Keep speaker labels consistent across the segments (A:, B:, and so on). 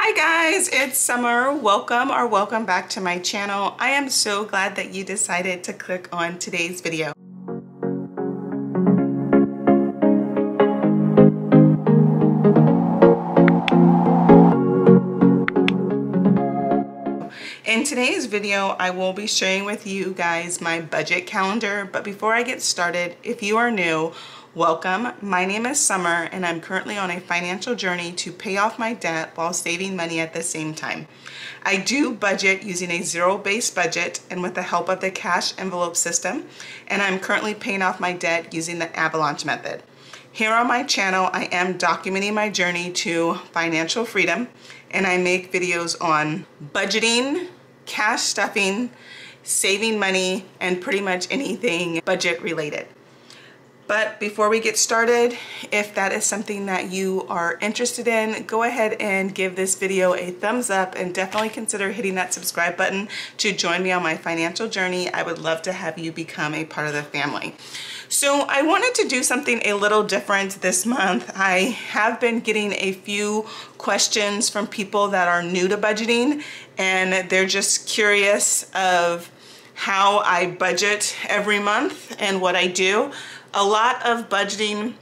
A: Hi guys, it's Summer. Welcome back to my channel. I am so glad that you decided to click on today's video. In today's video, I will be sharing with you guys my budget calendar. But before I get started, if you are new, welcome. My name is Summer and I'm currently on a financial journey to pay off my debt while saving money at the same time. I do budget using a zero-based budget and with the help of the cash envelope system, and I'm currently paying off my debt using the avalanche method. Here on my channel, I am documenting my journey to financial freedom, and I make videos on budgeting, cash stuffing, saving money, and pretty much anything budget related. But before we get started, if that is something that you are interested in, go ahead and give this video a thumbs up and definitely consider hitting that subscribe button to join me on my financial journey. I would love to have you become a part of the family. So I wanted to do something a little different this month. I have been getting a few questions from people that are new to budgeting, and they're just curious of how I budget every month and what I do. A lot of budgeting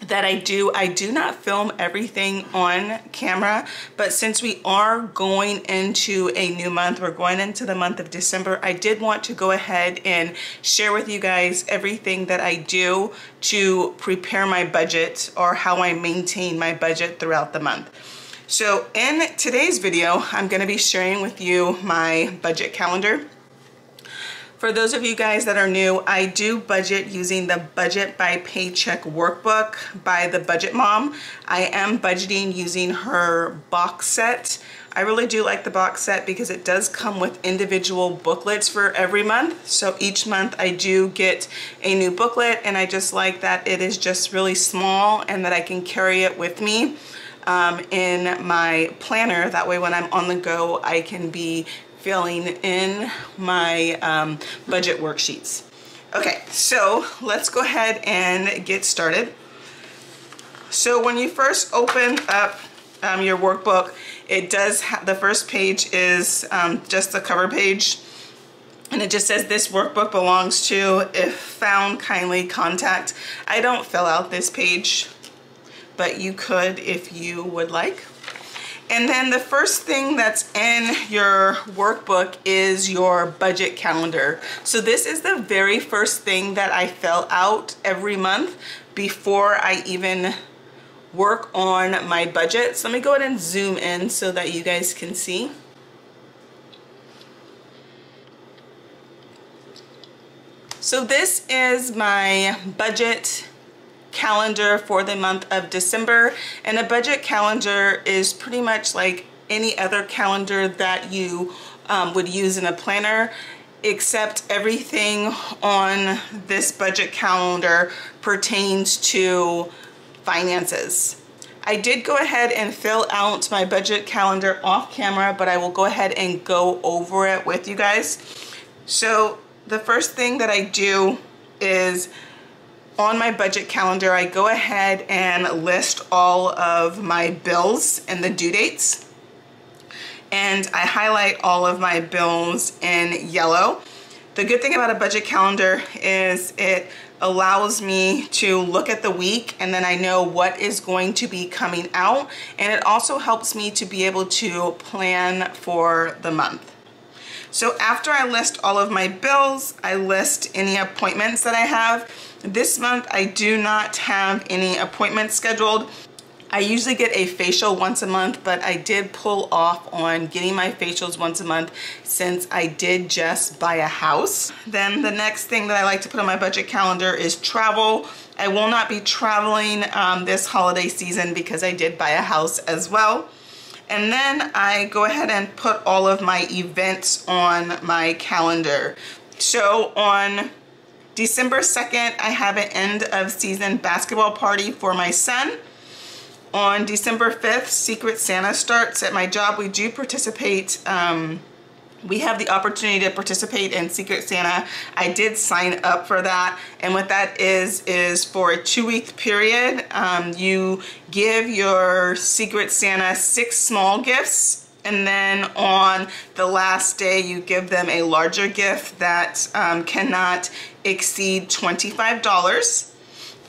A: that I do not film everything on camera, but since we are going into a new month, we're going into the month of December, I did want to go ahead and share with you guys everything that I do to prepare my budget or how I maintain my budget throughout the month. So in today's video, I'm going to be sharing with you my budget calendar. For those of you guys that are new, I do budget using the Budget by Paycheck workbook by the Budget Mom. I am budgeting using her box set. I really do like the box set because it does come with individual booklets for every month. So each month I do get a new booklet, and I just like that it is just really small and that I can carry it with me in my planner. That way when I'm on the go, I can be filling in my budget worksheets. Okay, so let's go ahead and get started. So when you first open up your workbook, it does have, the first page is just the cover page, and it just says this workbook belongs to, if found, kindly contact. I don't fill out this page, but you could if you would like. And then the first thing that's in your workbook is your budget calendar. So this is the very first thing that I fill out every month before I even work on my budget. So let me go ahead and zoom in so that you guys can see. So this is my budget calendar for the month of December, and a budget calendar is pretty much like any other calendar that you would use in a planner, except everything on this budget calendar pertains to finances. I did go ahead and fill out my budget calendar off camera, but I will go ahead and go over it with you guys. So the first thing that I do is, on my budget calendar, I go ahead and list all of my bills and the due dates. And I highlight all of my bills in yellow. The good thing about a budget calendar is it allows me to look at the week, and then I know what is going to be coming out. And it also helps me to be able to plan for the month. So after I list all of my bills, I list any appointments that I have. This month, I do not have any appointments scheduled. I usually get a facial once a month, but I did pull off on getting my facials once a month since I did just buy a house. Then the next thing that I like to put on my budget calendar is travel. I will not be traveling this holiday season because I did buy a house as well. And then I go ahead and put all of my events on my calendar. So on December 2nd, I have an end of season basketball party for my son. On December 5th, Secret Santa starts at my job. We do participate we have the opportunity to participate in Secret Santa. I did sign up for that, and what that is for a 2-week period. You give your Secret Santa 6 small gifts, and then on the last day you give them a larger gift that cannot exceed $25.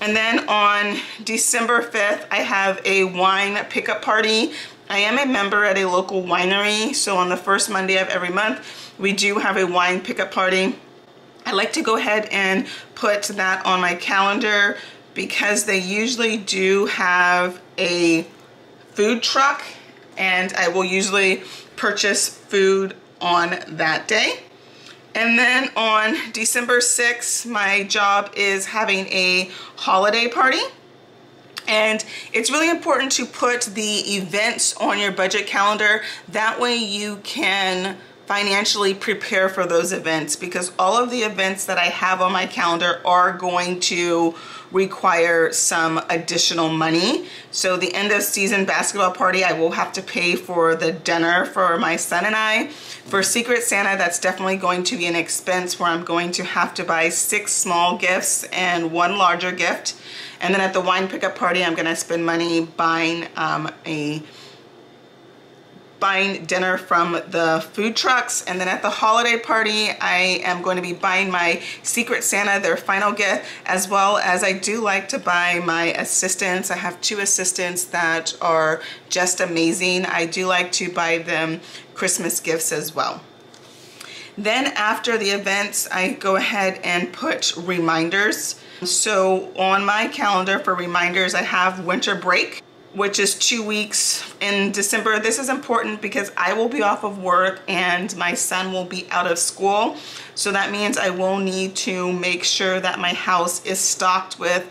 A: And then on December 5th, I have a wine pickup party. I am a member at a local winery, so on the first Monday of every month, we do have a wine pickup party. I like to go ahead and put that on my calendar because they usually do have a food truck, and I will usually purchase food on that day. And then on December 6th, my job is having a holiday party. And it's really important to put the events on your budget calendar. That way you can financially prepare for those events, because all of the events that I have on my calendar are going to require some additional money. So the end of season basketball party, I will have to pay for the dinner for my son and I. For Secret Santa, that's definitely going to be an expense where I'm going to have to buy 6 small gifts and 1 larger gift. And then at the wine pickup party, I'm gonna spend money buying dinner from the food trucks. And then at the holiday party, I am going to be buying my Secret Santa their final gift, as well as I do like to buy my assistants. I have 2 assistants that are just amazing. I do like to buy them Christmas gifts as well. Then after the events, I go ahead and put reminders. So on my calendar for reminders, I have winter break, which is 2 weeks in December. This is important because I will be off of work and my son will be out of school. So that means I will need to make sure that my house is stocked with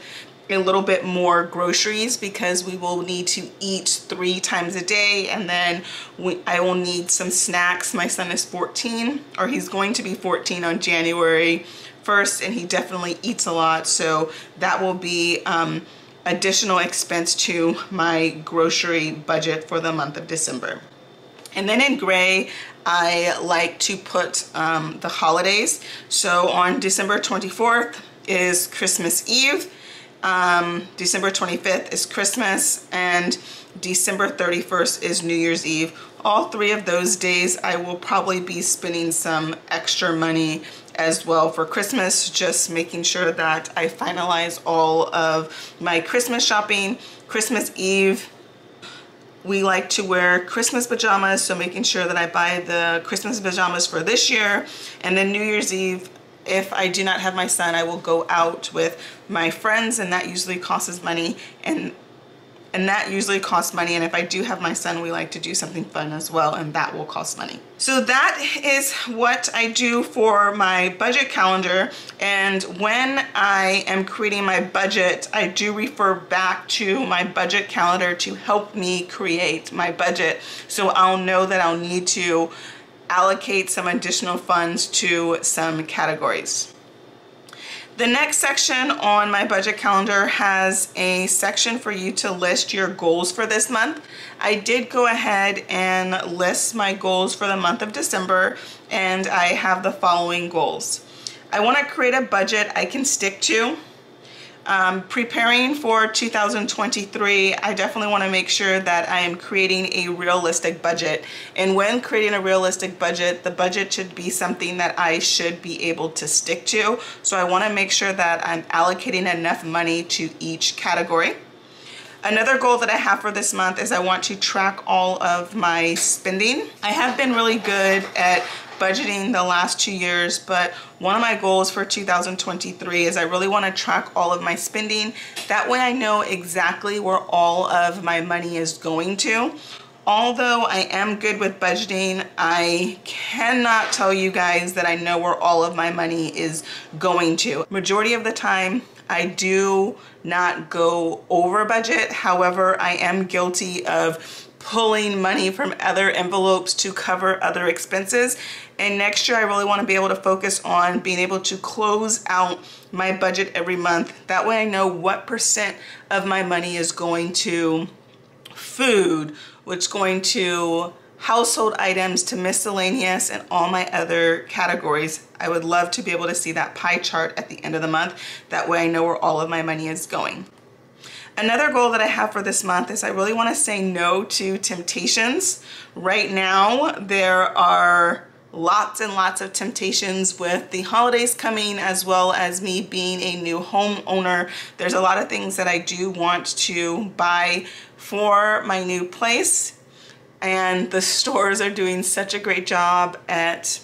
A: a little bit more groceries, because we will need to eat 3 times a day, and then I will need some snacks. My son is 14, or he's going to be 14 on January 1st, and he definitely eats a lot, so that will be additional expense to my grocery budget for the month of December. And then in gray, I like to put the holidays. So on December 24th is Christmas Eve, December 25th is Christmas, and December 31st is New Year's Eve. All 3 of those days I will probably be spending some extra money as well for Christmas, just making sure that I finalize all of my Christmas shopping. Christmas Eve, we like to wear Christmas pajamas, so making sure that I buy the Christmas pajamas for this year. And then New Year's Eve, if I do not have my son, I will go out with my friends, and that usually costs money. And that usually costs money, and if I do have my son, we like to do something fun as well, and that will cost money. So that is what I do for my budget calendar, and when I am creating my budget, I do refer back to my budget calendar to help me create my budget, so I'll know that I'll need to allocate some additional funds to some categories. The next section on my budget calendar has a section for you to list your goals for this month. I did go ahead and list my goals for the month of December, and I have the following goals. I want to create a budget I can stick to. Preparing for 2023, I definitely want to make sure that I am creating a realistic budget. And when creating a realistic budget, the budget should be something that I should be able to stick to. So I want to make sure that I'm allocating enough money to each category. Another goal that I have for this month is I want to track all of my spending. I have been really good at budgeting the last 2 years, but one of my goals for 2023 is I really want to track all of my spending. That way I know exactly where all of my money is going to. Although I am good with budgeting, I cannot tell you guys that I know where all of my money is going to. Majority of the time, I do not go over budget. However, I am guilty of pulling money from other envelopes to cover other expenses. And next year, I really want to be able to focus on being able to close out my budget every month. That way I know what % of my money is going to food, what's going to household items to miscellaneous and all my other categories. I would love to be able to see that pie chart at the end of the month. That way I know where all of my money is going. Another goal that I have for this month is I really want to say no to temptations. Right now, there are lots and lots of temptations with the holidays coming, as well as me being a new homeowner. There's a lot of things that I do want to buy for my new place, and the stores are doing such a great job at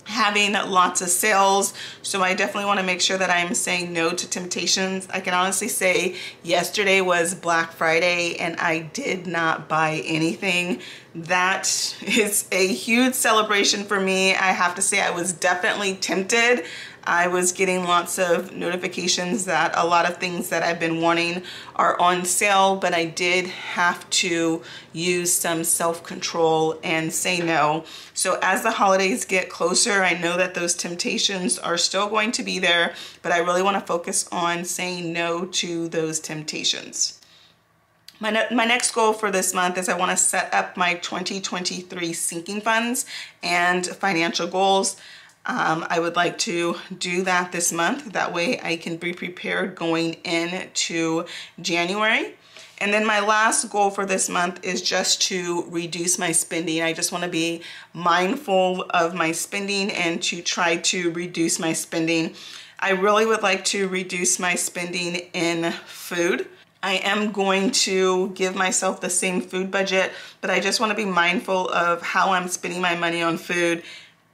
A: having lots of sales, so I definitely want to make sure that I'm saying no to temptations. I can honestly say yesterday was Black Friday and I did not buy anything. That is a huge celebration for me. I have to say I was definitely tempted. I was getting lots of notifications that a lot of things that I've been wanting are on sale, but I did have to use some self-control and say no. So as the holidays get closer, I know that those temptations are still going to be there, but I really want to focus on saying no to those temptations. My next goal for this month is I want to set up my 2023 sinking funds and financial goals. I would like to do that this month. That way I can be prepared going into January. And then my last goal for this month is just to reduce my spending. I just want to be mindful of my spending and to try to reduce my spending. I really would like to reduce my spending in food. I am going to give myself the same food budget, but I just want to be mindful of how I'm spending my money on food.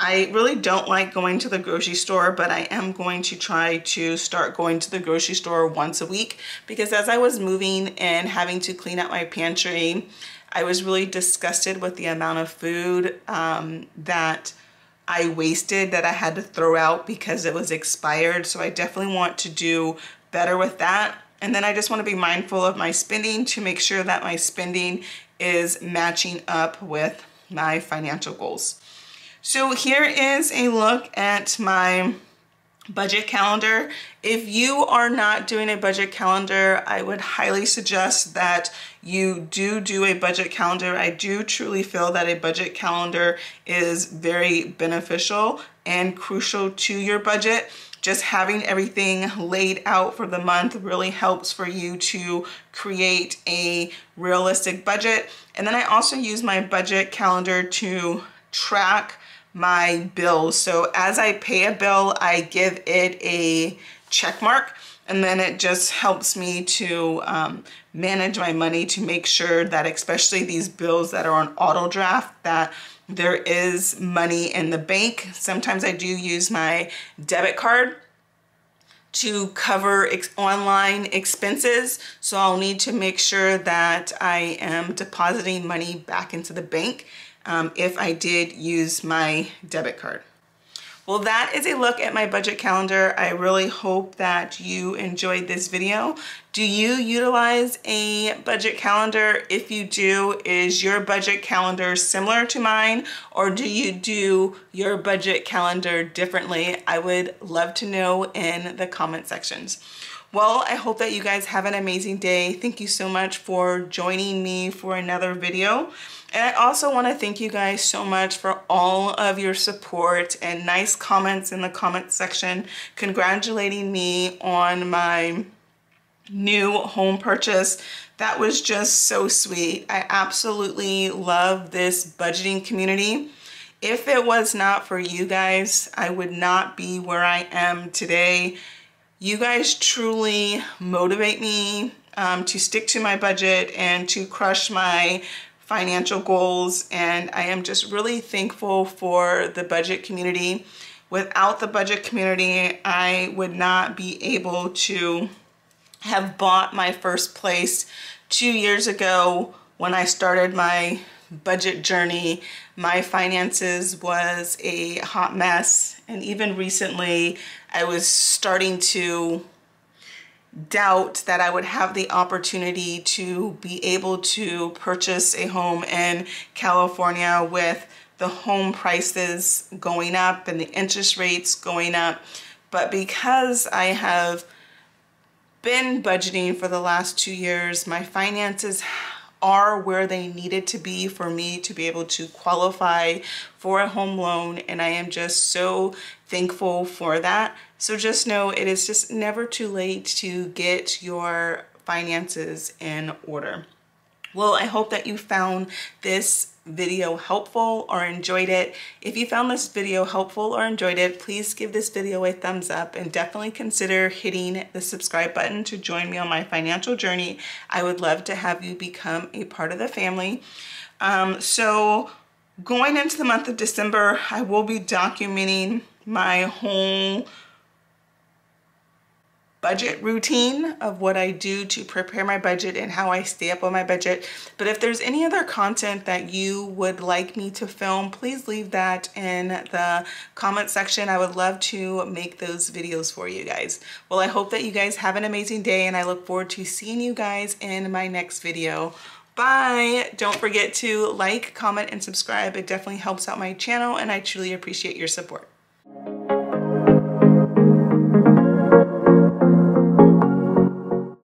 A: I really don't like going to the grocery store, but I am going to try to start going to the grocery store once a week, because as I was moving and having to clean out my pantry, I was really disgusted with the amount of food that I wasted, that I had to throw out because it was expired. So I definitely want to do better with that. And then I just want to be mindful of my spending to make sure that my spending is matching up with my financial goals. So here is a look at my budget calendar. If you are not doing a budget calendar, I would highly suggest that you do a budget calendar. I do truly feel that a budget calendar is very beneficial and crucial to your budget. Just having everything laid out for the month really helps for you to create a realistic budget. And then I also use my budget calendar to track my bills. So as I pay a bill, I give it a check mark, and then it just helps me to manage my money, to make sure that, especially these bills that are on auto draft, that there is money in the bank. Sometimes I do use my debit card to cover online expenses, so I'll need to make sure that I am depositing money back into the bank if I did use my debit card. Well, that is a look at my budget calendar. I really hope that you enjoyed this video. Do you utilize a budget calendar? If you do, is your budget calendar similar to mine, or do you do your budget calendar differently? I would love to know in the comment sections. Well, I hope that you guys have an amazing day. Thank you so much for joining me for another video. And I also want to thank you guys so much for all of your support and nice comments in the comment section congratulating me on my new home purchase. That was just so sweet. I absolutely love this budgeting community. If it was not for you guys, I would not be where I am today. You guys truly motivate me to stick to my budget and to crush my financial goals, and I am just really thankful for the budget community. Without the budget community, I would not be able to have bought my first place 2 years ago when I started my budget journey. My finances was a hot mess, and even recently I was starting to doubt that I would have the opportunity to be able to purchase a home in California with the home prices going up and the interest rates going up. But because I have been budgeting for the last 2 years, my finances are where they needed to be for me to be able to qualify for a home loan, and I am just so thankful for that. So just know it is just never too late to get your finances in order. Well, I hope that you found this video helpful or enjoyed it. If you found this video helpful or enjoyed it, please give this video a thumbs up and definitely consider hitting the subscribe button to join me on my financial journey. I would love to have you become a part of the family. So going into the month of December, I will be documenting my whole budget routine of what I do to prepare my budget and how I stay up on my budget. But if there's any other content that you would like me to film, please leave that in the comment section. I would love to make those videos for you guys. Well, I hope that you guys have an amazing day, and I look forward to seeing you guys in my next video. Bye! Don't forget to like, comment, and subscribe. It definitely helps out my channel, and I truly appreciate your support.